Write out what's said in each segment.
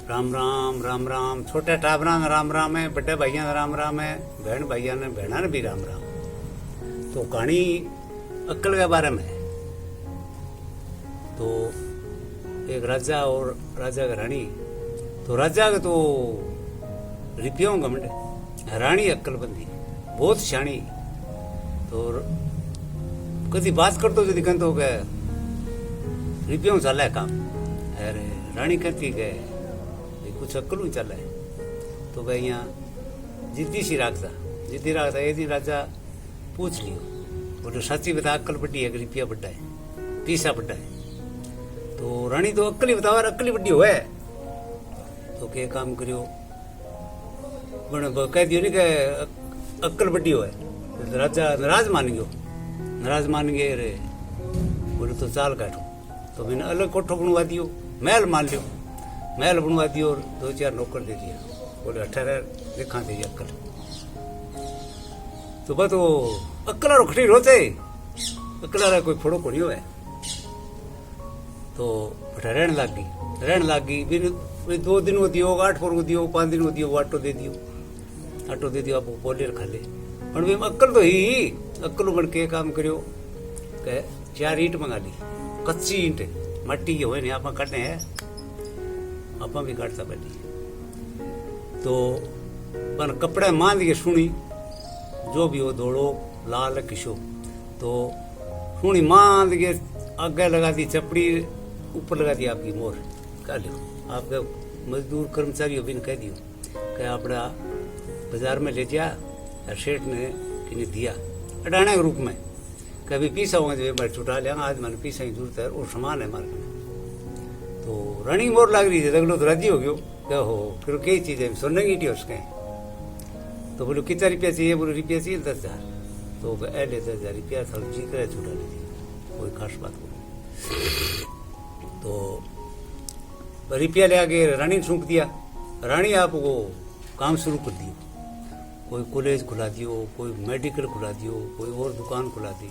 राम राम राम राम। छोटे टाबरा ने राम राम है, बड़े भाइया ने राम राम है, बहन भाइया ने बहना ने भी राम राम। तो कहानी अक्ल के बारे में है। तो एक राजा और राजा का रानी। तो राजा का तो रिपियों घमंड, रानी अक्लबंदी बहुत शानी। तो कभी बात करते जो दिखन तो रिपियों चल है काम। अरे रानी कहती के कुछ अक्लू चल है। तो भाई यहाँ जिद्दी सी राखता ये दिन राजा पूछ लियो, बोले सच्ची बता अक्ल बड्डी है कि रिपिया बड्डा है, पीसा बड्डा है। तो रानी तो अक्ल ही बतावा, अक्ल ही बड्डी हो है। तो के काम करियो, कह दियो नहीं कि अक्ल बड्डी हो है। तो राजा नाराज मान गए रे। बोले तो चाल काटो। तो मैंने अलग कोठो बनवा दियो, महल मान लियो, महल बनवा दियो और 2-4 नौकर दे दिया। बोले 18 देखा दे अक्ल। तो बस वो अक्ल रोकड़ी रोते अक्ल कोई फोड़ो को नहीं हो। तो बटा रहन लाग गई भी 2 दिन वो दियो, 8 को दियो, 5 दिन को दियो, आटो दे दियो आपको बोले खा ले। अक्ल तो ही अक्ल बन के काम करियो के 4 ईंट मंगा ली, कच्ची ईंट मट्टी की हो नहीं आप काटने है, आप भी काटता बैठी। तो पर कपड़े मान दिए सुनी जो भी हो दौड़ो लाल किशो। तो सुनी मान दिए आगे लगा दी चपड़ी, ऊपर लगा दी आपकी मोर। कह लो आपके मजदूर कर्मचारी हो भी कह दियो कि अपना बाजार में ले जा। सेठ ने किन्हें दिया अडाने के रूप में, कभी पीसा होगा जो मैं छुटा लिया, आज मैंने पीसा की जरूरत है और सामान है मार्केट में। तो रनिंग मोर लग रही थी, अगलो तो राजी हो गयो क्या हो फिर कई चीज है सोने की टी उसके। तो बोलो कितना रुपया चाहिए, बोलो रुपया चाहिए 10,000। तो ले 10,000 रुपया था जी करे छुटा लीजिए, कोई खास बात नहीं। तो रुपया ले आके रानी सूख दिया। रानी आपको काम शुरू कर दियो, कोई कॉलेज खुला दियो, कोई मेडिकल खुला दियो, कोई और दुकान खुला दी।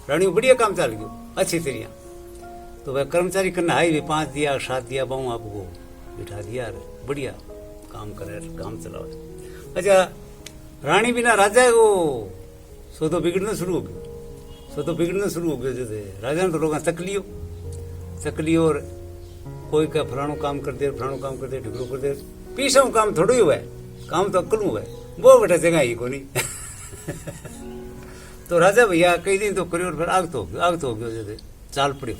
रानी बढ़िया काम चल गयो अच्छी तरह। तो वह कर्मचारी करना हाई भी 5 दिया 7 दिया बहु आपको बिठा दिया, बढ़िया काम करे, काम चलाओ। अच्छा रानी बिना राजा को सो तो बिगड़ना शुरू हो गयो। जैसे राजा ने तो लोग तक लियो और कोई का फलानो काम कर दे, ढिगड़ो कर दे। पीछा काम थोड़ा ही हुआ है, काम तो अक्लू हुआ है, वो बेटा जगह ही को नहीं। तो राजा भैया कई दिन तो करियो फिर आग तो हो गयो। जैसे चाल पड़ियो,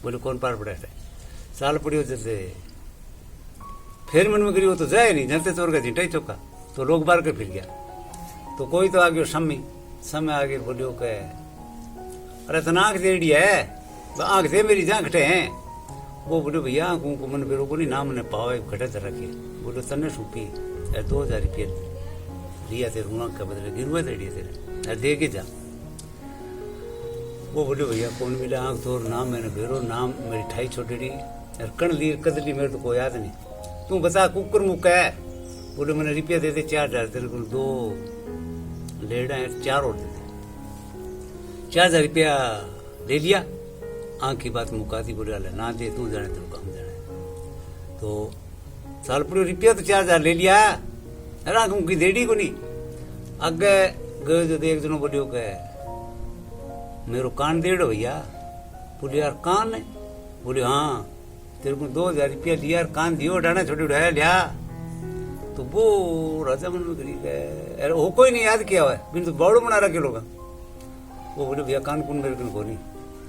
बोले कौन पार पड़ा है, चाल पड़ियो। जैसे फिर मन में करियो तो जाए नहीं, जनते चोर का झींटा ही चौका। तो लोग बार के फिर गया। तो कोई तो आ गयो समय आगे बोलियो के अरे तो आंख देड़ी है, आंख दे मेरी जहाँ घटे हैं। वो बोले भैया आंखों को मन फेरो को नहीं नाम ने पावे घटे तो रखे। बोलो तने सूपी 2,000 रुपये लिया तेरे आंख का बदले गिरुआ देड़ी तेरे दे के जा। वो बोले भैया कौन मिला आंख तो नाम मैंने भेरो, नाम मेरी 28 छोटेड़ी कण ली कदली मेरे तो कोई याद नहीं। तू बता कुकर मुक्का है। बोले मैंने रुपया दे दे 4,000 तेरे को 2 लेड़ा है 4 और दे दे। 4,000 रुपया ले लिया, आंख की बात मुका दी। बोले ना दे तू जाने तेरे काम जाने। तो साल पूरे रुपया तो 4,000 ले लिया, अरे आंख मुकी देड़ी को नहीं। आगे गए जो एक जनों बोलियो के मेरो कान देड़ो भैया। बोले यार कान है? बोले हाँ तेरे को 2,000 रुपया लिया, कान दियो डाना छोटे उड़ाया लिया। तो वो राजा मन में करी गए, अरे वो कोई नहीं याद किया हुआ है, बिन तो बावड़ो बना रखे लोग। वो बोले भैया कान कुन मेरे को नहीं।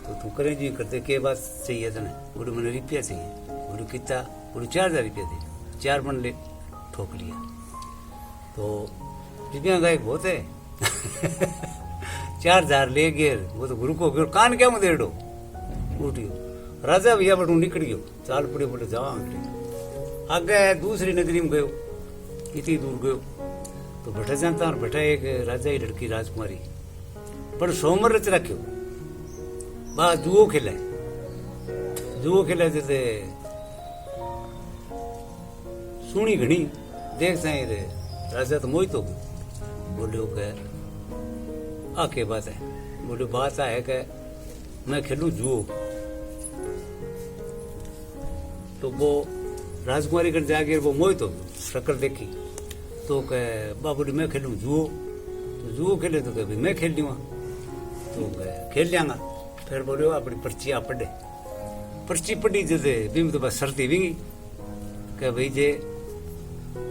तो तू करें जी करते के बात चाहिए तने? बोले मैंने रुपया चाहिए। बोले कितना? बोले 4,000 रुपया दे। 4 मन ले ठोक लिया। तो रुपया गायक बहुत है। 4,000 ले गए, वो तो गुरु को गयो कान क्या मुझे डेढ़ो उठियो। राजा भैया बटू निकल गयो, चाल पड़े बोले जाओ आगे दूसरी नगरी में गयो, इतनी दूर गयो। तो बैठा जानता और बैठा एक राजा ही लड़की राजकुमारी पर सोमर रच रखियो बा जुओ खेला जैसे सुनी घनी देख साई रे राजा तो मोहित हो गयो। बोलियो के आके बात है। बोले बात है कि मैं खेलूं जुओ। तो वो राजकुमारी कर जाके वो मोहित हो शक्ल देखी तो कह बाबू मैं खेलूं जुओ। तो जुओ खेले तो कह मैं खेल लूँगा। तो कह खेल लियांगा। फिर बोले अपनी पर्ची आप पढ़े। पर्ची पढ़ी जैसे बीम तो बस सर्दी भी कह भाई जे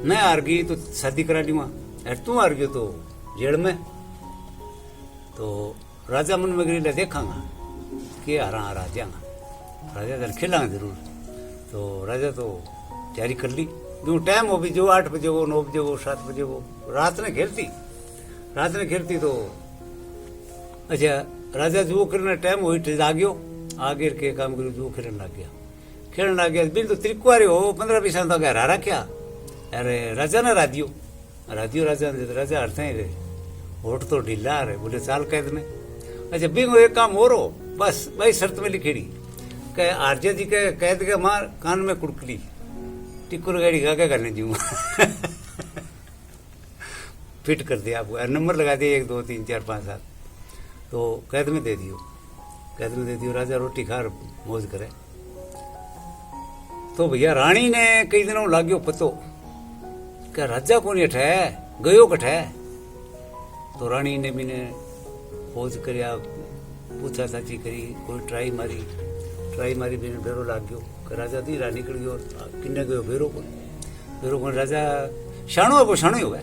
मैं हार गई तो शादी करा लूँगा और तू हार गयो तो जेल में। तो राजा मन में गिरी देखांगा कि हारा हारा जाऊंगा। राजा जल खेलांगा जरूर। तो राजा तो तैयारी कर ली। जो टाइम हो भी जो 8 बजे वो 9 बजे वो 7 बजे वो रात ने खेलती तो अच्छा राजा जुओ खेलने टाइम हो जाग्यो आगे के काम करो जुओ खेलने लग गया बिल तो त्रिकुआरी हो 15-20 साल तक हारा क्या। अरे राजा ने राधियो राजा ने राजा अर्थ है होठ तो ढीला रहे। बोले चाल कैद में। अच्छा बिंगो एक काम हो रो बस भाई शर्त में लिखेड़ी कह आर्य जी के कैद के मार कान में कुड़कली टिकुर गाड़ी गा करने जू फिट कर दिया आपको नंबर लगा दिए 1 2 3 4 5 7 तो कैद में दे दियो। राजा रोटी खा मौज करे। तो भैया रानी ने कई दिनों लाग्यो पतो क्या राजा कौन अठे गयो कठे। तो रानी ने भी खोज करिया पूछा साची करी कोई ट्राई मारी भी बेरो लाग गयो कि राजा दी रानी निकल गयो किन्ने गयो बेरो कौन राजा शाणो है वो शाणो ही हुआ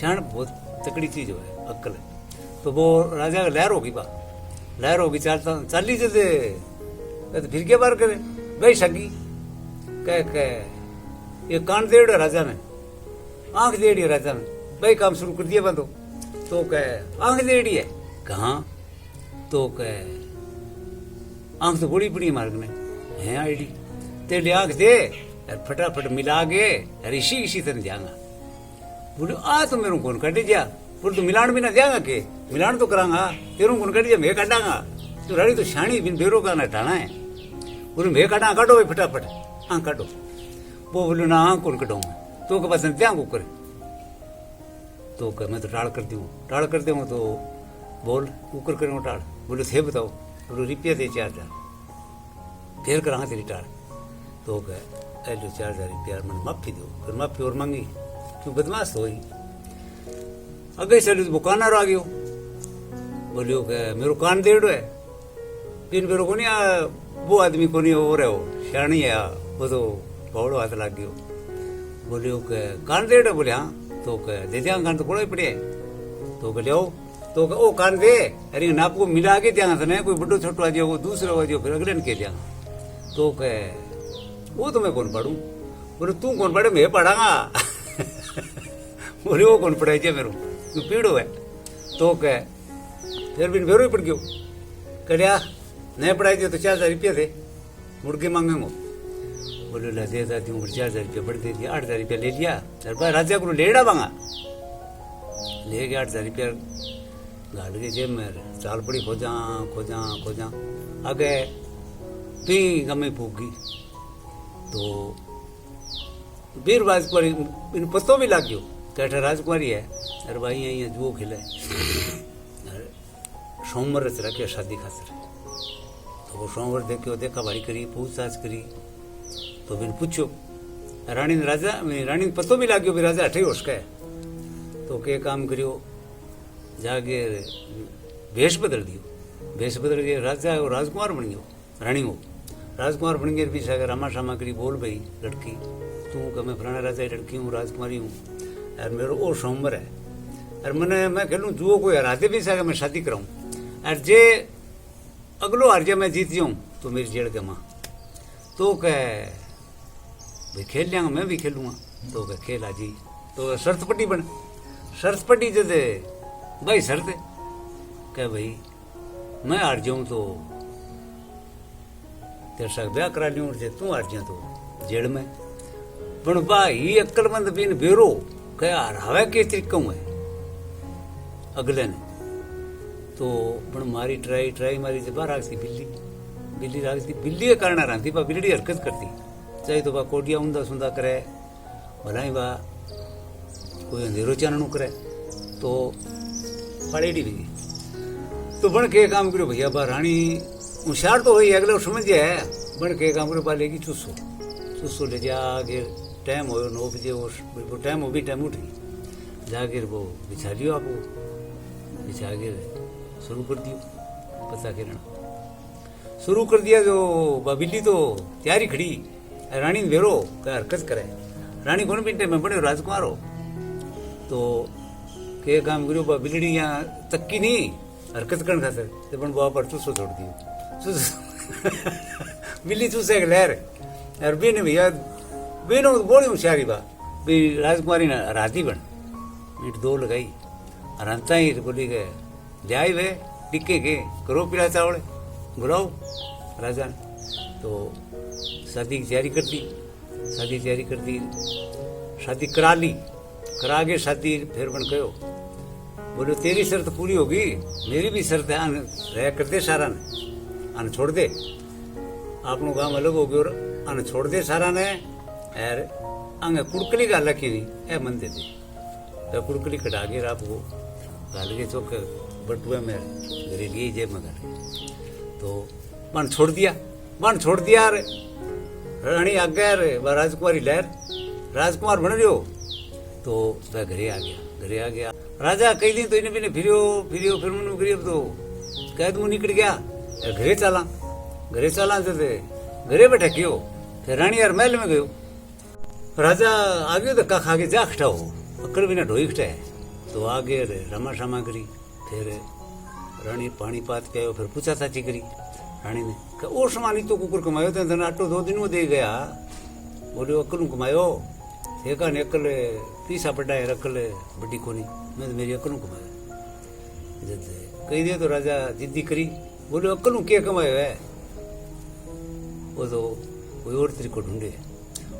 शाण बहुत तकड़ी चीज हो अक्ल है। तो वो राजा का लहर होगी चाली जल्दे फिर क्या बार करे भाई सगी कह ये कान देड़ राजा ने आंख देड़ी राजा ने भाई काम शुरू कर दिया बंदो। तो कह आंख देड़ी है कहाँ। तो कह आंख तो बड़ी बड़ी मार्ग ने है आईडी तेरे आंख दे और फटाफट मिला गे और इसी तरह जाऊंगा। बोले आ तो मेरे कौन कटे जा बोले तो मिलान भी ना जाऊंगा के मिलान तो करांगा तेरू कौन कटे जा मैं काटांगा। तो रानी तो शाणी बिन बेरो का नटाना है। बोले मैं काटा काटो भाई फटाफट आंख काटो। वो बोले ना आंख कौन कटाऊंगा तो के पास त्या को करे। तो कह मैं तो टाड़ करती हूँ तो बोल ऊपर करूँ टाड़। बोले थे बताओ। बोलो रुपया दे 4000 फिर करा तेरी टाड़। तो कह लो 4000 रुपया मैंने माफी दो। फिर माफी और मांगी क्यों बदमाश हो अगे चलो वो कानार आ गयो। बोलियो कह मेरो कान देड़ो है फिर मेरे को नहीं वो आदमी को नहीं हो रहे हो शाणी है वो तो भवड़ो हाथ लग गयो। बोलियो कह कान देड़ो। बोले हाँ। तो कह दे दिया कान तो कोड़ा ही पड़े। तो कह लियो तो ओ कान दे अरे नाप को मिला के दिया था कोई बड़ो छोटो आ जाओ दूसरा आ जाओ फिर अगले ने कह दिया। तो कह वो तो मैं कौन पढ़ू। बोले तू कौन पढ़े मैं पढ़ांगा। बोले वो कौन पढ़ाई जा मेरे तू पीड़ो है। तो कह फिर भी बेरो ही पड़ गयो कह नहीं पढ़ाई दिया तो 4000 रुपया थे मुड़ के मांगेंगे। बोले ला दे दादी हूँ 4000 रुपया बढ़ दे दिया 8000 रुपया ले लिया भाई राजा को लेड़ा मांगा ले गया 8000 रुपया गाड़ के जेब में चाल पड़ी खोजा आगे पी गमे फूकी। तो वीर राजकुमारी इन पतो भी लग गयो कैठा राजकुमारी है अरे भाई यहाँ जुओ खिले सोमवार रखे शादी खातर। तो वो सोमवार देखा भारी करी पूछताछ करी। तो फिर पूछो रानी ने पतो भी लग गयो राजा अठे होश का है। तो के काम करियो जागे भेष बदल गए राजा और राजकुमार बन गयो। रानी हो राजकुमार बन गए पीछे रामा शामा करी बोल भाई लड़की तू कह मैं फलाना राजा लड़की हूँ राजकुमारी हूँ और मेरे वो सोमवार है और मैं खेलूँ जुओ को हराते भी सके मैं शादी कराऊँ और जे अगलो हार जा मैं जीत जाऊँ तो मेरी जेड़ के माँ। तो कह भाई खेल लियांगा मैं भी खेलूँगा। तो कह खेला जी। तो शर्त पट्टी जैसे भाई शर्त कह भाई मैं हार जाऊँ तो तेरे साथ ब्याह करा लूँ जे तू हार जा तो जेड़ में। पण भाई अक्लमंद बिन बेरो कह हरावे के तरीका है अगले ने। तो पण मारी ट्राई मारी जब राखती बिल्ली राखती बिल्ली के कारण रहती बा बिल्ली हरकत करती चाहे तो बा कोडिया ऊंधा सुंदा करे भलाई बा कोई अंधेरो चानणु करे। तो पाड़ेड़ी भी तो बन के काम करो भैया बा रानी होशियार तो हुई अगले समझ जाए बन के काम करो बा लेगी चूसो चूसो ले जा आगे टाइम हो 9 बजे वो टाइम हो भी टाइम उठ गई जाकर वो बिछा लियो आप बिछा के शुरू कर दियो पता करना शुरू कर दिया जो बिल्ली तो तैयारी खड़ी रानी ने भेरो क्या हरकत करे रानी कौन पिंटे में बड़े राजकुमार हो तो के काम करो बिल्ली यहाँ तक्की नहीं हरकत करने खातर तो पण बाबा पर चूसो छोड़ दियो बिल्ली चूसे लहर और बेने भैया बेनो बोली होशियारी बा भी राजकुमारी ने राती बन मीट 2 लगाई और अंता ही बोली गए जाए वे टिके के करो पिला चावल बुलाओ राजा तो शादी की तैयारी कर दी शादी करा ली करा के शादी फिर बन गयो बोलो तेरी शर्त पूरी होगी मेरी भी शर्त है रह करते सारा ने आने छोड़ दे आपनो काम अलग हो गयो आने छोड़ दे सारा ने यार अंग कुड़कली गाल रखी नहीं ए मन दे तो कुड़कली कटा के आपको गाल के चौक बटुए में घरे लिए जेब में गाल तो बन छोड़ दिया रे रानी आज्ञा रे राजकुमारी लहर राजकुमार बन रहे हो तो वह घरे आ गया राजा कई दिन तो इन्हें भी फिरियो फिर मन करिए तो कह दूँ निकल गया घरे चला तो घरे बैठे क्यों फिर रानी यार महल में गयो राजा आगे तो का खाके जा खटा हो अकड़ बिना ढोई खटा है तो आगे रमा शमा करी फिर रानी पानी पात कहो फिर पूछा चाची करी रानी ने ओ समानी तो कुकर कमायो तो आटो 2 दिन में दे गया बोलो अकल कमायो एक ने अकल पीसा पड़ा है अकल बड़ी कोनी मैं मेरी अकल कमायो कही दे तो राजा जिद्दी करी बोलो अकल क्या कमायो है वो तो कोई और तरीको ढूंढे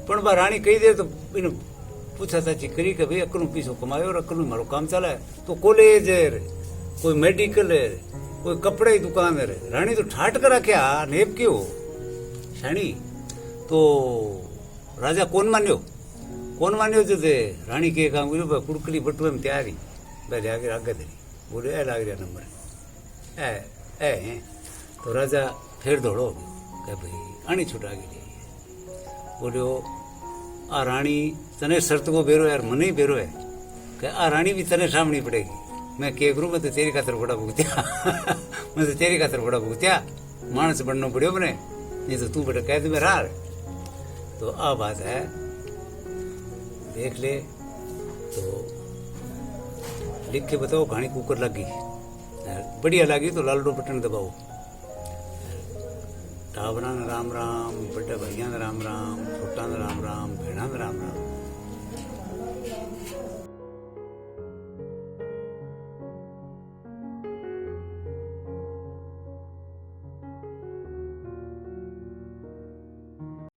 पण बा रानी कही दे तो इन पूछा चाची करी कि भाई अकल पीसो कमायो और अकल मारो काम चला है तो कॉलेज है कोई मेडिकल है कोई कपड़े की दुकान है रानी तो ठाट कर रखा नेप क्यों शानी तो राजा कौन मान्यो जो थे रानी के काम करो कुड़कली बटुए में तैयारी पहले आगे आगे दे बोले ए लाग रहा नंबर ए तो राजा फिर दौड़ो कह भाई आनी छुटा गई बोलो आ रानी तने शर्त को बेरो यार मन ही बेरो है कि आ रानी भी तने सामनी पड़ेगी मैं क्या करूँ मैं तो तेरी खातर बड़ा भुगत्या मानस बनना पड़ो मैंने नहीं तो तू बेटा कह दे मेरा तो आ बात है देख ले तो लिख के बताओ कहानी कुकर लगी बढ़िया लगी तो लाल बटन दबाओ टावरा राम राम बड़े भैया राम राम छोटा राम राम भेड़ा राम राम